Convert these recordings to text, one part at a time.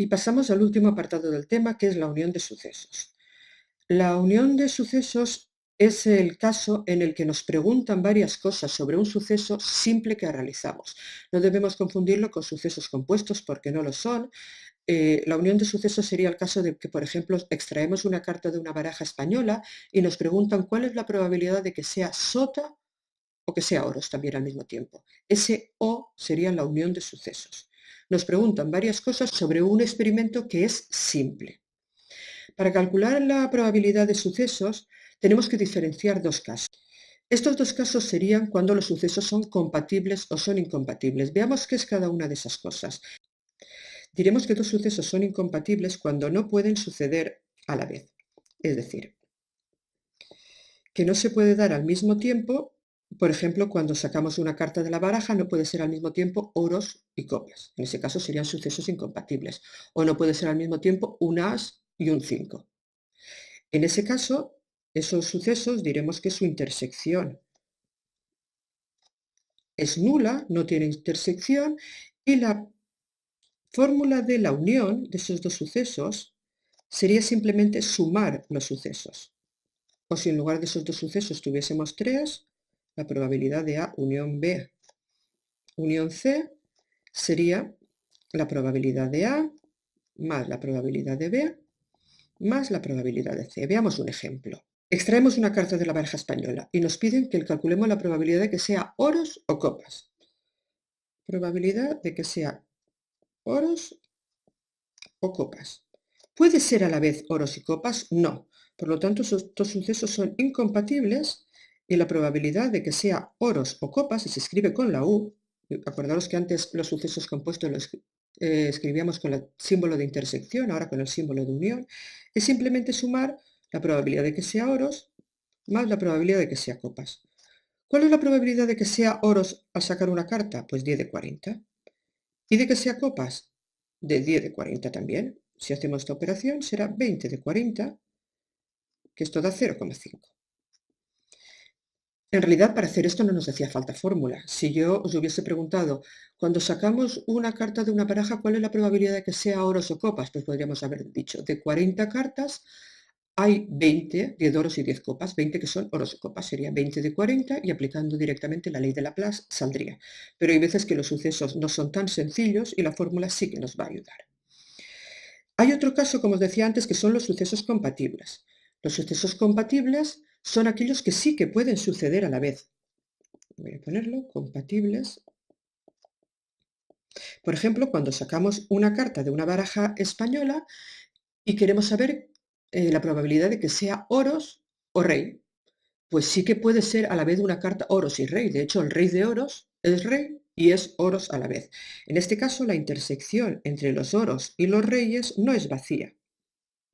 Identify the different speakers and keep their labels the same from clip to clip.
Speaker 1: Y pasamos al último apartado del tema, que es la unión de sucesos. La unión de sucesos es el caso en el que nos preguntan varias cosas sobre un suceso simple que realizamos. No debemos confundirlo con sucesos compuestos porque no lo son. La unión de sucesos sería el caso de que, por ejemplo, extraemos una carta de una baraja española y nos preguntan cuál es la probabilidad de que sea sota o que sea oros también al mismo tiempo. Ese o sería la unión de sucesos. Nos preguntan varias cosas sobre un experimento que es simple. Para calcular la probabilidad de sucesos, tenemos que diferenciar dos casos. Estos dos casos serían cuando los sucesos son compatibles o son incompatibles. Veamos qué es cada una de esas cosas. Diremos que dos sucesos son incompatibles cuando no pueden suceder a la vez. Es decir, que no se puede dar al mismo tiempo, por ejemplo, cuando sacamos una carta de la baraja no puede ser al mismo tiempo oros y copas. En ese caso serían sucesos incompatibles. O no puede ser al mismo tiempo un as y un 5. En ese caso, esos sucesos diremos que su intersección es nula, no tiene intersección, y la fórmula de la unión de esos dos sucesos sería simplemente sumar los sucesos. O si en lugar de esos dos sucesos tuviésemos tres, la probabilidad de A unión B unión C sería la probabilidad de A más la probabilidad de B más la probabilidad de C. Veamos un ejemplo. Extraemos una carta de la baraja española y nos piden que calculemos la probabilidad de que sea oros o copas. Probabilidad de que sea oros o copas. ¿Puede ser a la vez oros y copas? No. Por lo tanto, esos dos sucesos son incompatibles y la probabilidad de que sea oros o copas, y se escribe con la U, acordaros que antes los sucesos compuestos los escribíamos con el símbolo de intersección, ahora con el símbolo de unión, es simplemente sumar la probabilidad de que sea oros más la probabilidad de que sea copas. ¿Cuál es la probabilidad de que sea oros al sacar una carta? Pues 10 de 40. ¿Y de que sea copas? De 10 de 40 también. Si hacemos esta operación será 20 de 40, que esto da 0,5. En realidad, para hacer esto no nos hacía falta fórmula. Si yo os hubiese preguntado, cuando sacamos una carta de una baraja, ¿cuál es la probabilidad de que sea oros o copas? Pues podríamos haber dicho, de 40 cartas hay 20, 10 oros y 10 copas, 20 que son oros o copas, sería 20 de 40 y aplicando directamente la ley de Laplace saldría. Pero hay veces que los sucesos no son tan sencillos y la fórmula sí que nos va a ayudar. Hay otro caso, como os decía antes, que son los sucesos compatibles. Los sucesos compatibles son aquellos que sí que pueden suceder a la vez. Voy a ponerlo, compatibles. Por ejemplo, cuando sacamos una carta de una baraja española y queremos saber la probabilidad de que sea oros o rey, pues sí que puede ser a la vez una carta oros y rey. De hecho, el rey de oros es rey y es oros a la vez. En este caso, la intersección entre los oros y los reyes no es vacía.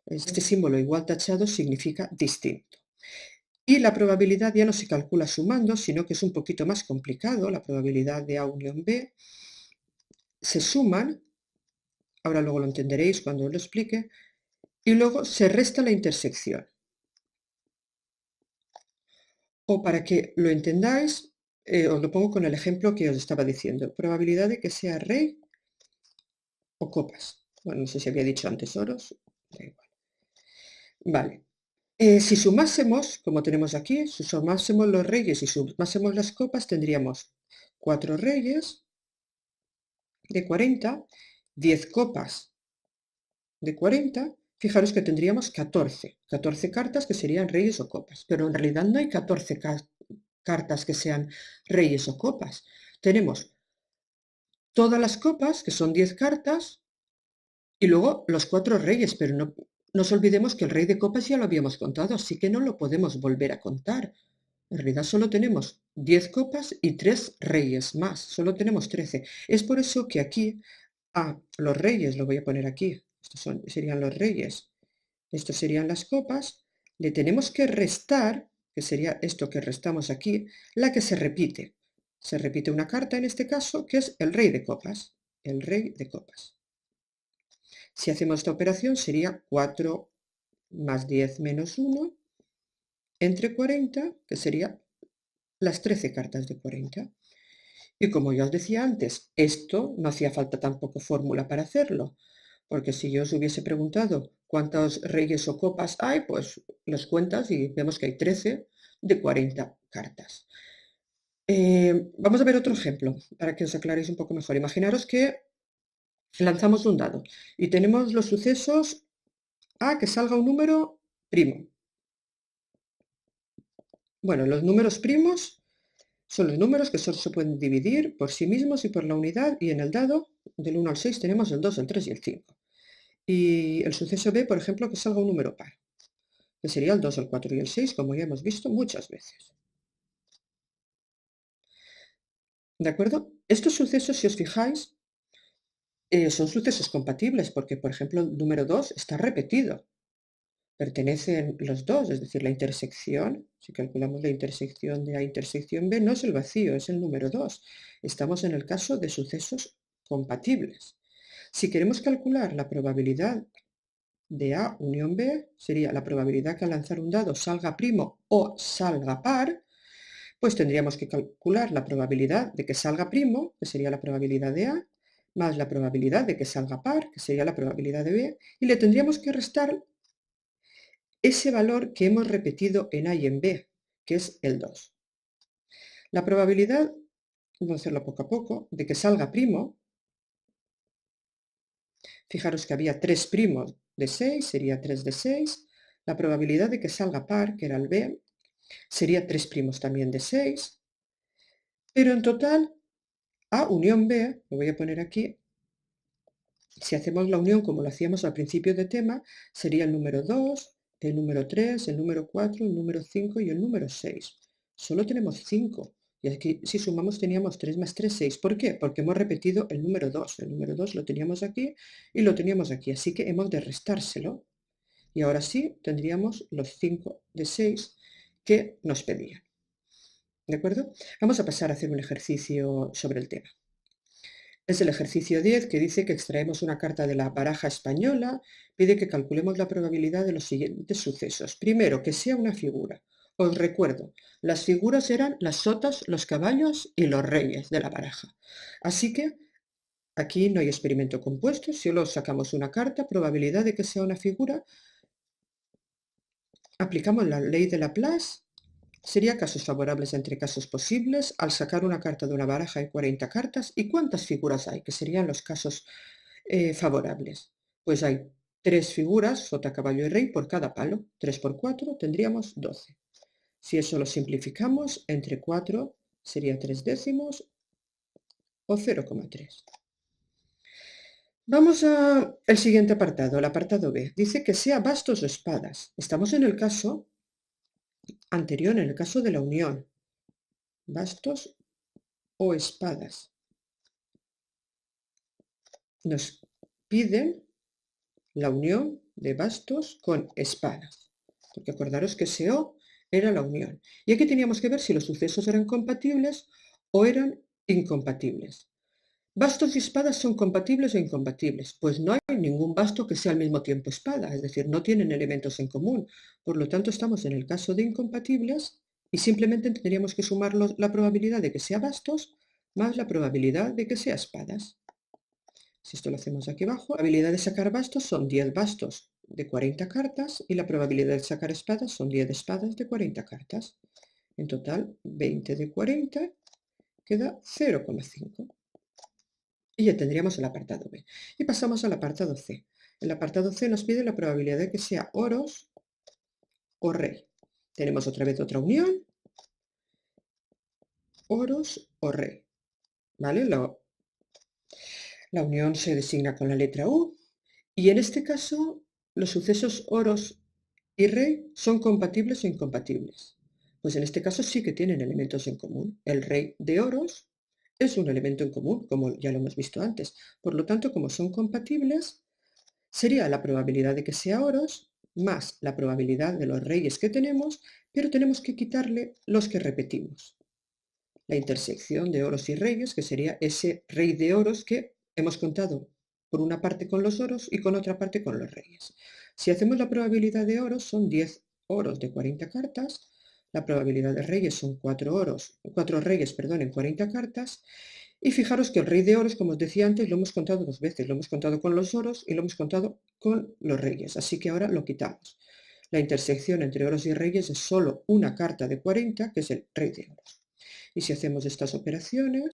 Speaker 1: Este símbolo igual tachado significa distinto. Y la probabilidad ya no se calcula sumando, sino que es un poquito más complicado. La probabilidad de A unión B se suman, ahora luego lo entenderéis cuando os lo explique, y luego se resta la intersección. O para que lo entendáis, os lo pongo con el ejemplo que os estaba diciendo. Probabilidad de que sea rey o copas. Bueno, no sé si había dicho antes oros, da igual. Vale. Si sumásemos, como tenemos aquí, si sumásemos los reyes y sumásemos las copas, tendríamos 4 reyes de 40, 10 copas de 40, fijaros que tendríamos 14 cartas que serían reyes o copas, pero en realidad no hay 14 cartas que sean reyes o copas. Tenemos todas las copas, que son 10 cartas, y luego los 4 reyes, pero no nos olvidemos que el rey de copas ya lo habíamos contado, así que no lo podemos volver a contar. En realidad solo tenemos 10 copas y 3 reyes más, solo tenemos 13. Es por eso que aquí, los reyes, lo voy a poner aquí, estos serían los reyes, estos serían las copas, le tenemos que restar, que sería esto que restamos aquí, la que se repite. Se repite una carta en este caso, que es el rey de copas, el rey de copas. Si hacemos esta operación sería 4 más 10 menos 1 entre 40, que sería las 13 cartas de 40. Y como ya os decía antes, esto no hacía falta tampoco fórmula para hacerlo, Porque si yo os hubiese preguntado cuántos reyes o copas hay, pues los cuentas y vemos que hay 13 de 40 cartas. Vamos a ver otro ejemplo para que os aclaréis un poco mejor. Imaginaros que lanzamos un dado y tenemos los sucesos a que salga un número primo. Bueno, los números primos son los números que solo se pueden dividir por sí mismos y por la unidad, y en el dado del 1 al 6 tenemos el 2, el 3 y el 5. Y el suceso B, por ejemplo, que salga un número par, que sería el 2, el 4 y el 6, como ya hemos visto muchas veces. ¿De acuerdo? Estos sucesos, si os fijáis, son sucesos compatibles porque, por ejemplo, el número 2 está repetido. Pertenecen los dos, es decir, la intersección, si calculamos la intersección de A intersección B, no es el vacío, es el número 2. Estamos en el caso de sucesos compatibles. Si queremos calcular la probabilidad de A unión B, sería la probabilidad que al lanzar un dado salga primo o salga par, pues tendríamos que calcular la probabilidad de que salga primo, que sería la probabilidad de A, más la probabilidad de que salga par, que sería la probabilidad de B, y le tendríamos que restar ese valor que hemos repetido en A y en B, que es el 2. La probabilidad, vamos a hacerlo poco a poco, de que salga primo, fijaros que había 3 primos de 6, sería 3 de 6. La probabilidad de que salga par, que era el B, sería 3 primos también de 6. Pero en total, A unión B, lo voy a poner aquí, si hacemos la unión como lo hacíamos al principio de tema, sería el número 2, el número 3, el número 4, el número 5 y el número 6. Solo tenemos 5. Y aquí si sumamos teníamos 3 más 3, 6. ¿Por qué? Porque hemos repetido el número 2. El número 2 lo teníamos aquí y lo teníamos aquí. Así que hemos de restárselo. Y ahora sí tendríamos los 5 de 6 que nos pedían. ¿De acuerdo? Vamos a pasar a hacer un ejercicio sobre el tema. Es el ejercicio 10 que dice que extraemos una carta de la baraja española, pide que calculemos la probabilidad de los siguientes sucesos. Primero, que sea una figura. Os recuerdo, las figuras eran las sotas, los caballos y los reyes de la baraja. Así que aquí no hay experimento compuesto, solo sacamos una carta, probabilidad de que sea una figura, aplicamos la ley de Laplace. Sería casos favorables entre casos posibles. Al sacar una carta de una baraja hay 40 cartas. ¿Y cuántas figuras hay? Que serían los casos favorables. Pues hay 3 figuras, sota, caballo y rey, por cada palo. 3 por 4 tendríamos 12. Si eso lo simplificamos, entre 4 sería 3 décimos o 0,3. Vamos al siguiente apartado, el apartado B. Dice que sea bastos o espadas. Estamos en el caso anterior, en el caso de la unión. Bastos o espadas. Nos piden la unión de bastos con espadas, porque acordaros que SEO era la unión. Y aquí teníamos que ver si los sucesos eran compatibles o eran incompatibles. ¿Bastos y espadas son compatibles o incompatibles? Pues no hay ningún basto que sea al mismo tiempo espada, es decir, no tienen elementos en común. Por lo tanto, estamos en el caso de incompatibles y simplemente tendríamos que sumar la probabilidad de que sea bastos más la probabilidad de que sea espadas. Si esto lo hacemos aquí abajo, la probabilidad de sacar bastos son 10 bastos de 40 cartas y la probabilidad de sacar espadas son 10 espadas de 40 cartas. En total, 20 de 40 queda 0,5. Y ya tendríamos el apartado B. Y pasamos al apartado C. El apartado C nos pide la probabilidad de que sea oros o rey. Tenemos otra vez otra unión. Oros o rey. ¿Vale? La unión se designa con la letra U. Y en este caso, los sucesos oros y rey son compatibles o incompatibles. Pues en este caso sí que tienen elementos en común. El rey de oros es un elemento en común, como ya lo hemos visto antes. Por lo tanto, como son compatibles, sería la probabilidad de que sea oros más la probabilidad de los reyes que tenemos, pero tenemos que quitarle los que repetimos. La intersección de oros y reyes, que sería ese rey de oros que hemos contado por una parte con los oros y con otra parte con los reyes. Si hacemos la probabilidad de oros, son 10 oros de 40 cartas. La probabilidad de reyes son 4 reyes, perdón, en 40 cartas. Y fijaros que el rey de oros, como os decía antes, lo hemos contado 2 veces. Lo hemos contado con los oros y lo hemos contado con los reyes. Así que ahora lo quitamos. La intersección entre oros y reyes es solo una carta de 40, que es el rey de oros. Y si hacemos estas operaciones,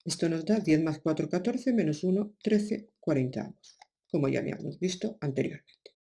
Speaker 1: esto nos da 10 más 4, 14, menos 1, 13, 40, como ya habíamos visto anteriormente.